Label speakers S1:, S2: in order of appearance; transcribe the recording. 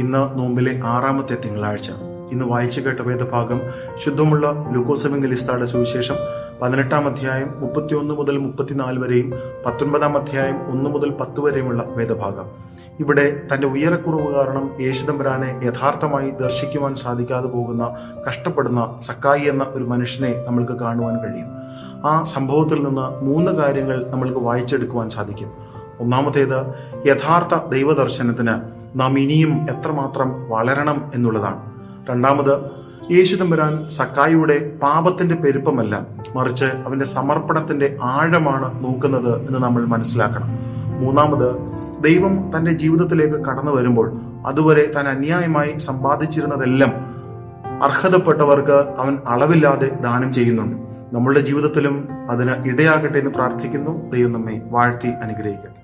S1: ഇന്ന് നോമ്പിലെ 6-ാമത്തെ തിങ്കളാഴ്ച. ഇന്ന് വായിച്ചു കേട്ട വേദഭാഗം ശുദ്ധമുള്ള ലൂക്കോസ് എവങ്കലിസ്തായുടെ സുവിശേഷം 18-ാം അധ്യായം 31 മുതൽ 34 വരെയും 19-ാം അധ്യായം 1 മുതൽ 10 വരെയുമുള്ള വേദഭാഗം. ഇവിടെ തന്റെ ഉയരക്കുറവ് കാരണം യേശുദമ്പുരാനെ യഥാർത്ഥമായി ദർശിക്കുവാൻ സാധിക്കാതെ പോകുന്ന കഷ്ടപ്പെടുന്ന സക്കായി എന്ന ഒരു മനുഷ്യനെ നമ്മൾക്ക് കാണുവാൻ കഴിയും. ആ സംഭവത്തിൽ നിന്ന് 3 കാര്യങ്ങൾ നമ്മൾക്ക് വായിച്ചെടുക്കുവാൻ സാധിക്കും. ഒന്നാമത്തേത്, യഥാർത്ഥ ദൈവദർശനത്തിന് നാം ഇനിയും എത്രമാത്രം വളരണം എന്നുള്ളതാണ്. രണ്ടാമത്, യേശുദമ്പുരാൻ സക്കായിയുടെ പാപത്തിന്റെ പെരുപ്പമല്ല, മറിച്ച് അവന്റെ സമർപ്പണത്തിന്റെ ആഴമാണ് നോക്കുന്നത് എന്ന് നമ്മൾ മനസ്സിലാക്കണം. മൂന്നാമത്, ദൈവം തന്റെ ജീവിതത്തിലേക്ക് കടന്നു വരുമ്പോൾ അതുവരെ താൻ അന്യായമായി സമ്പാദിച്ചിരുന്നതെല്ലാം അർഹതപ്പെട്ടവർക്ക് അവൻ അളവില്ലാതെ ദാനം ചെയ്യുന്നുണ്ട്. നമ്മളുടെ ജീവിതത്തിലും അതിന് ഇടയാകട്ടെ എന്ന് പ്രാർത്ഥിക്കുന്നു. ദൈവം നമ്മെ വാഴ്ത്തി അനുഗ്രഹിക്കട്ടെ.